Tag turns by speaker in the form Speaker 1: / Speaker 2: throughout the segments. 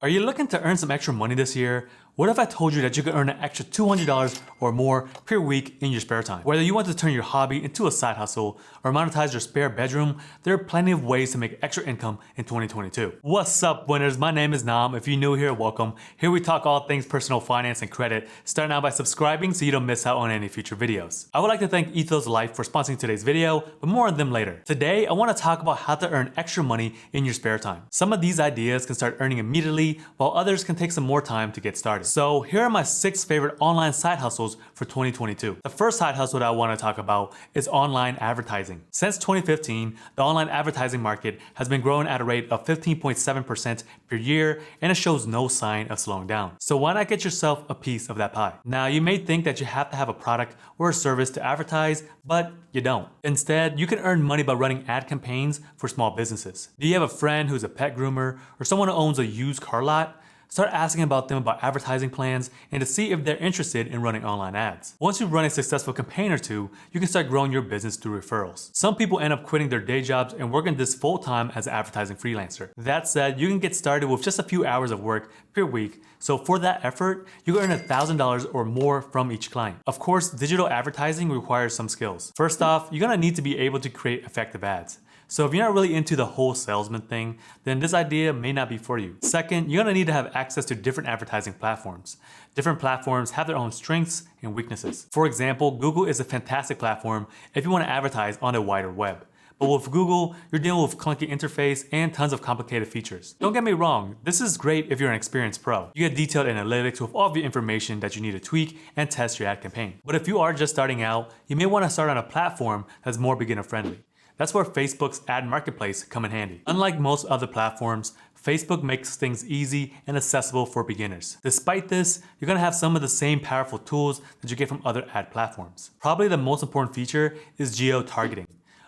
Speaker 1: Are you looking to earn some extra money this year? What if I told you that you could earn an extra $200 or more per week in your spare time? Whether you want to turn your hobby into a side hustle or monetize your spare bedroom, there are plenty of ways to make extra income in 2022. What's up, winners? My name is Nam. If you're new here, welcome. Here we talk all things personal finance and credit. Start now by subscribing so you don't miss out on any future videos. I would like to thank Ethos Life for sponsoring today's video, but more on them later. Today, I want to talk about how to earn extra money in your spare time. Some of these ideas can start earning immediately, while others can take some more time to get started. So here are my 6 favorite online side hustles for 2022. The first side hustle that I want to talk about is online advertising. Since 2015, the online advertising market has been growing at a rate of 15.7% per year, and it shows no sign of slowing down. So why not get yourself a piece of that pie? Now, you may think that you have to have a product or a service to advertise, but you don't. Instead, you can earn money by running ad campaigns for small businesses. Do you have a friend who's a pet groomer or someone who owns a used car lot? Start asking about them about advertising plans and to see if they're interested in running online ads. Once you run a successful campaign or two, you can start growing your business through referrals. Some people end up quitting their day jobs and working this full-time as an advertising freelancer. That said, you can get started with just a few hours of work per week. So for that effort, you can earn $1,000 or more from each client. Of course, digital advertising requires some skills. First off, you're gonna need to be able to create effective ads. So if you're not really into the whole salesman thing, then this idea may not be for you. Second, you're gonna need to have access to different advertising platforms. Different platforms have their own strengths and weaknesses. For example, Google is a fantastic platform if you wanna advertise on the wider web. But with Google, you're dealing with clunky interface and tons of complicated features. Don't get me wrong, this is great if you're an experienced pro. You get detailed analytics with all of your information that you need to tweak and test your ad campaign. But if you are just starting out, you may wanna start on a platform that's more beginner friendly. That's where Facebook's ad marketplace come in handy. Unlike most other platforms, Facebook makes things easy and accessible for beginners. Despite this, you're gonna have some of the same powerful tools that you get from other ad platforms. Probably the most important feature is geo-targeting.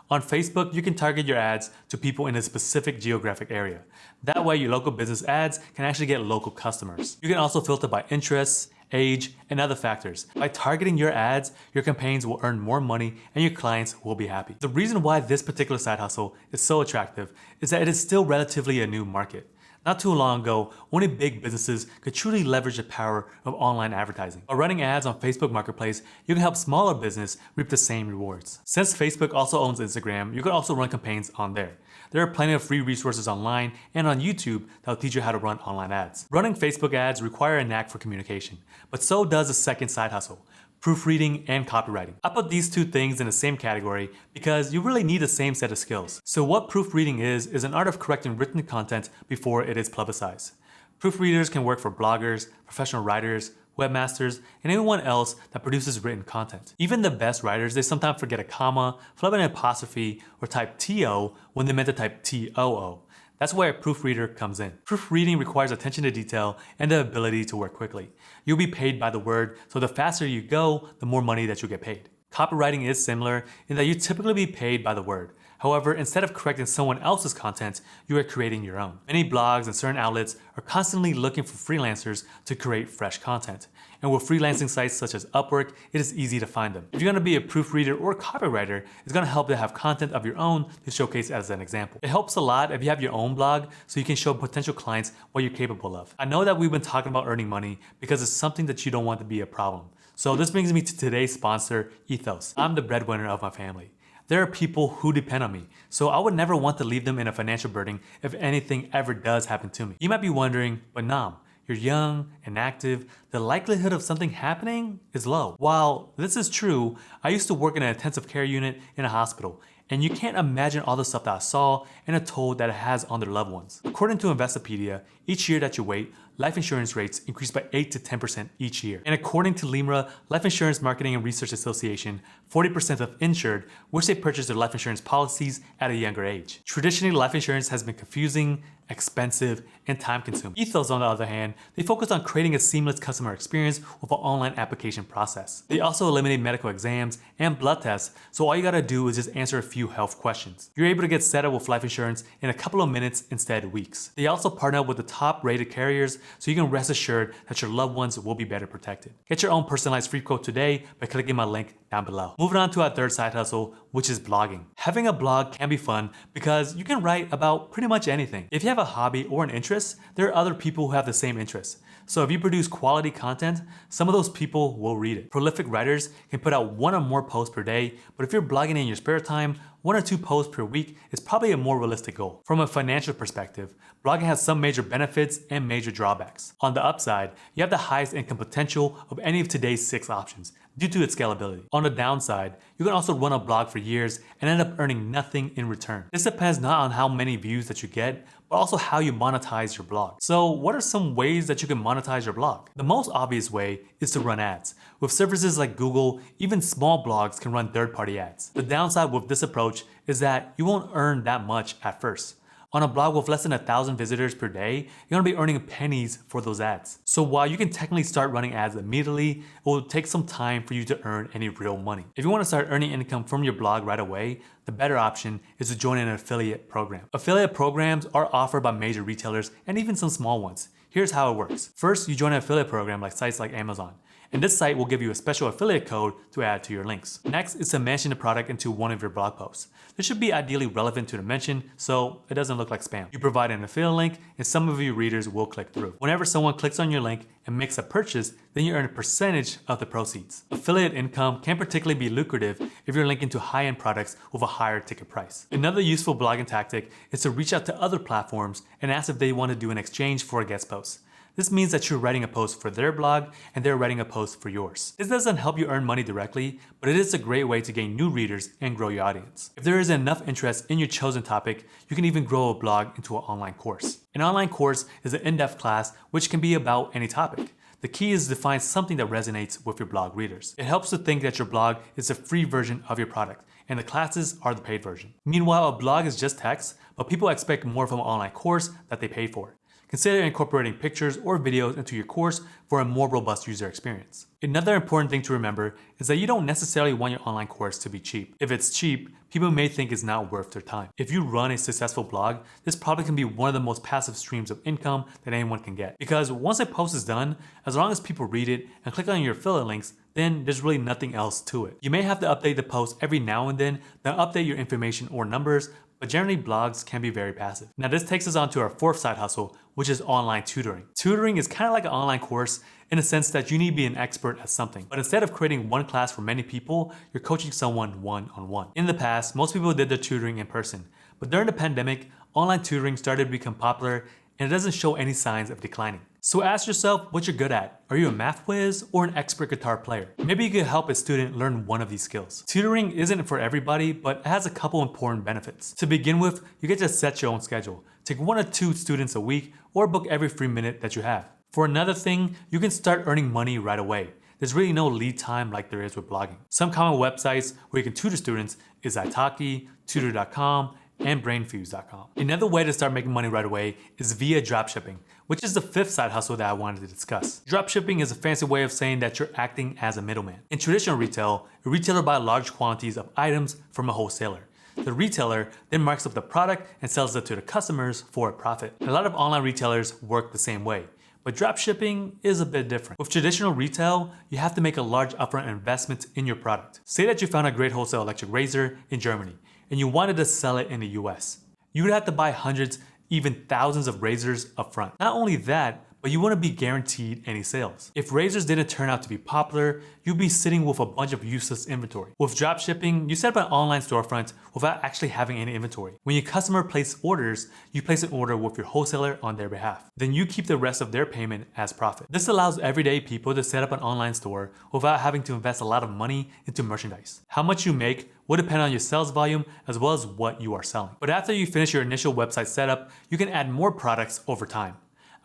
Speaker 1: On Facebook, you can target your ads to people in a specific geographic area. That way, your local business ads can actually get local customers. You can also filter by interests, age, and other factors. By targeting your ads, your campaigns will earn more money and your clients will be happy. The reason why this particular side hustle is so attractive is that it is still relatively a new market. Not too long ago, only big businesses could truly leverage the power of online advertising. By running ads on Facebook Marketplace, you can help smaller business reap the same rewards. Since Facebook also owns Instagram, you can also run campaigns on there. There are plenty of free resources online and on YouTube that will teach you how to run online ads. Running Facebook ads require a knack for communication, but so does the second side hustle, proofreading and copywriting. I put these two things in the same category because you really need the same set of skills. So what proofreading is an art of correcting written content before it is publicized. Proofreaders can work for bloggers, professional writers, webmasters, and anyone else that produces written content. Even the best writers, they sometimes forget a comma, flub an apostrophe, or type TO when they meant to type TOO. That's where a proofreader comes in. Proofreading requires attention to detail and the ability to work quickly. You'll be paid by the word, so the faster you go, the more money that you get paid. Copywriting is similar in that you typically be paid by the word. However, instead of correcting someone else's content, you are creating your own. Many blogs and certain outlets are constantly looking for freelancers to create fresh content. And with freelancing sites such as Upwork, it is easy to find them. If you're gonna be a proofreader or copywriter, it's gonna help to have content of your own to showcase as an example. It helps a lot if you have your own blog so you can show potential clients what you're capable of. I know that we've been talking about earning money because it's something that you don't want to be a problem. So this brings me to today's sponsor, Ethos. I'm the breadwinner of my family. There are people who depend on me, so I would never want to leave them in a financial burden if anything ever does happen to me. You might be wondering, but Nam, you're young and active, the likelihood of something happening is low. While this is true, I used to work in an intensive care unit in a hospital, and you can't imagine all the stuff that I saw and the toll that it has on their loved ones. According to Investopedia, each year that you wait, life insurance rates increase by 8 to 10% each year. And according to LIMRA, Life Insurance Marketing and Research Association, 40% of insured wish they purchased their life insurance policies at a younger age. Traditionally, life insurance has been confusing, expensive, and time-consuming. Ethos, on the other hand, they focus on creating a seamless customer experience with an online application process. They also eliminate medical exams and blood tests, so all you gotta do is just answer a few health questions. You're able to get set up with life insurance in a couple of minutes instead of weeks. They also partner with the top rated carriers so you can rest assured that your loved ones will be better protected. Get your own personalized free quote today by clicking my link down below. Moving on to our third side hustle, which is blogging. Having a blog can be fun because you can write about pretty much anything. If you have a hobby or an interest, there are other people who have the same interests. So if you produce quality content, some of those people will read it. Prolific writers can put out 1 or more posts per day, but if you're blogging in your spare time, 1 or 2 posts per week is probably a more realistic goal. From a financial perspective, blogging has some major benefits and major drawbacks. On the upside, you have the highest income potential of any of today's 6 options due to its scalability. On the downside, you can also run a blog for years and end up earning nothing in return. This depends not on how many views that you get, but also how you monetize your blog. So what are some ways that you can monetize your blog? The most obvious way is to run ads. With services like Google, even small blogs can run third-party ads. The downside with this approach is that you won't earn that much at first. On a blog with less than 1,000 visitors per day, you're gonna be earning pennies for those ads. So while you can technically start running ads immediately, it will take some time for you to earn any real money. If you wanna start earning income from your blog right away, the better option is to join an affiliate program. Affiliate programs are offered by major retailers and even some small ones. Here's how it works. First, you join an affiliate program like sites like Amazon. And this site will give you a special affiliate code to add to your links. Next is to mention the product into one of your blog posts. This should be ideally relevant to the mention so it doesn't look like spam. You provide an affiliate link and some of your readers will click through. Whenever someone clicks on your link and makes a purchase, then you earn a percentage of the proceeds. Affiliate income can particularly be lucrative if you're linking to high-end products with a higher ticket price. Another useful blogging tactic is to reach out to other platforms and ask if they want to do an exchange for a guest post. This means that you're writing a post for their blog and they're writing a post for yours. This doesn't help you earn money directly, but it is a great way to gain new readers and grow your audience. If there is enough interest in your chosen topic, you can even grow a blog into an online course. An online course is an in-depth class which can be about any topic. The key is to find something that resonates with your blog readers. It helps to think that your blog is a free version of your product, and the classes are the paid version. Meanwhile, a blog is just text, but people expect more from an online course that they pay for. Consider incorporating pictures or videos into your course for a more robust user experience. Another important thing to remember is that you don't necessarily want your online course to be cheap. If it's cheap, people may think it's not worth their time. If you run a successful blog, this probably can be one of the most passive streams of income that anyone can get. Because once a post is done, as long as people read it and click on your affiliate links, then there's really nothing else to it. You may have to update the post every now and then update your information or numbers, but generally blogs can be very passive. Now this takes us on to our fourth side hustle, which is online tutoring. Tutoring is kind of like an online course in the sense that you need to be an expert at something. But instead of creating one class for many people, you're coaching someone one-on-one. In the past, most people did their tutoring in person, but during the pandemic, online tutoring started to become popular and it doesn't show any signs of declining. So ask yourself what you're good at. Are you a math whiz or an expert guitar player? Maybe you could help a student learn one of these skills. Tutoring isn't for everybody, but it has a couple important benefits. To begin with, you get to set your own schedule. Take 1 or 2 students a week or book every free minute that you have. For another thing, you can start earning money right away. There's really no lead time like there is with blogging. Some common websites where you can tutor students is Italki, Tutor.com, and Brainfuse.com. Another way to start making money right away is via dropshipping, which is the fifth side hustle that I wanted to discuss. Dropshipping is a fancy way of saying that you're acting as a middleman. In traditional retail, a retailer buys large quantities of items from a wholesaler. The retailer then marks up the product and sells it to the customers for a profit. A lot of online retailers work the same way, but dropshipping is a bit different. With traditional retail, you have to make a large upfront investment in your product. Say that you found a great wholesale electric razor in Germany, and you wanted to sell it in the US. You would have to buy hundreds, even thousands of razors upfront. Not only that, but you wouldn't be guaranteed any sales. If razors didn't turn out to be popular, you'd be sitting with a bunch of useless inventory. With dropshipping, you set up an online storefront without actually having any inventory. When your customer places orders, you place an order with your wholesaler on their behalf. Then you keep the rest of their payment as profit. This allows everyday people to set up an online store without having to invest a lot of money into merchandise. How much you make will depend on your sales volume as well as what you are selling. But after you finish your initial website setup, you can add more products over time.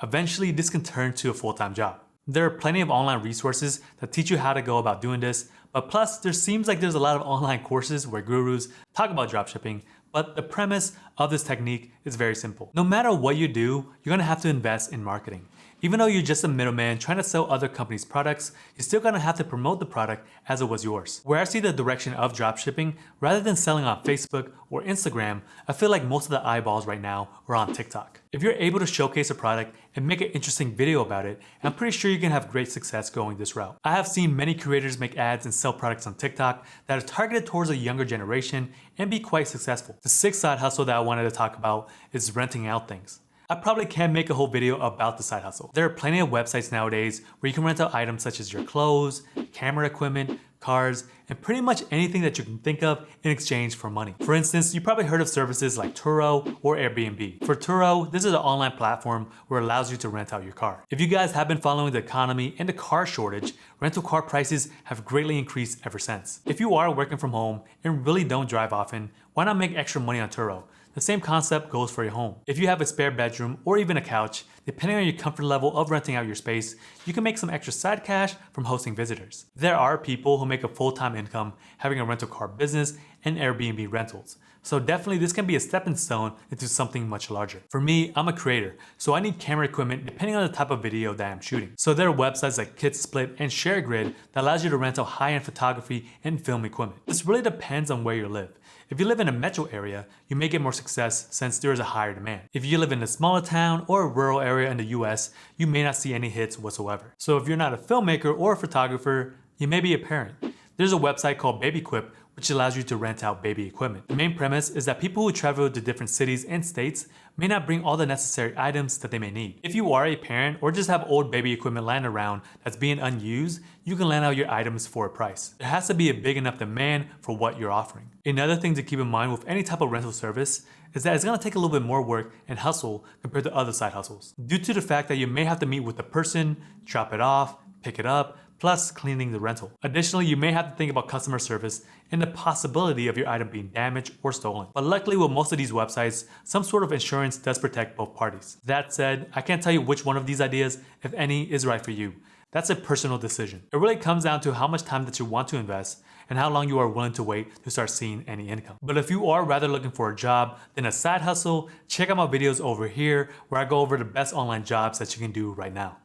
Speaker 1: Eventually, this can turn to a full-time job. There are plenty of online resources that teach you how to go about doing this, but plus there seems like there's a lot of online courses where gurus talk about dropshipping, but the premise of this technique is very simple. No matter what you do, you're gonna have to invest in marketing. Even though you're just a middleman trying to sell other companies' products, you're still gonna have to promote the product as it was yours. Where I see the direction of dropshipping, rather than selling on Facebook or Instagram, I feel like most of the eyeballs right now are on TikTok. If you're able to showcase a product and make an interesting video about it, I'm pretty sure you can have great success going this route. I have seen many creators make ads and sell products on TikTok that are targeted towards a younger generation and be quite successful. The sixth side hustle that I wanted to talk about is renting out things. I probably can make a whole video about the side hustle. There are plenty of websites nowadays where you can rent out items such as your clothes, camera equipment, cars, and pretty much anything that you can think of in exchange for money. For instance, you probably heard of services like Turo or Airbnb. For Turo, this is an online platform where it allows you to rent out your car. If you guys have been following the economy and the car shortage, rental car prices have greatly increased ever since. If you are working from home and really don't drive often, why not make extra money on Turo? The same concept goes for your home. If you have a spare bedroom or even a couch, depending on your comfort level of renting out your space, you can make some extra side cash from hosting visitors. There are people who make a full-time income having a rental car business and Airbnb rentals. So definitely this can be a stepping stone into something much larger. For me, I'm a creator, so I need camera equipment depending on the type of video that I'm shooting. So there are websites like KitSplit and ShareGrid that allows you to rent out high-end photography and film equipment. This really depends on where you live. If you live in a metro area, you may get more success since there is a higher demand. If you live in a smaller town or a rural area in the US, you may not see any hits whatsoever. So if you're not a filmmaker or a photographer, you may be a parent. There's a website called BabyQuip which allows you to rent out baby equipment. The main premise is that people who travel to different cities and states may not bring all the necessary items that they may need. If you are a parent or just have old baby equipment lying around that's being unused, you can lend out your items for a price. There has to be a big enough demand for what you're offering. Another thing to keep in mind with any type of rental service is that it's gonna take a little bit more work and hustle compared to other side hustles. Due to the fact that you may have to meet with the person, drop it off, pick it up, plus cleaning the rental. Additionally, you may have to think about customer service and the possibility of your item being damaged or stolen. But luckily with most of these websites, some sort of insurance does protect both parties. That said, I can't tell you which one of these ideas, if any, is right for you. That's a personal decision. It really comes down to how much time that you want to invest and how long you are willing to wait to start seeing any income. But if you are rather looking for a job than a side hustle, check out my videos over here where I go over the best online jobs that you can do right now.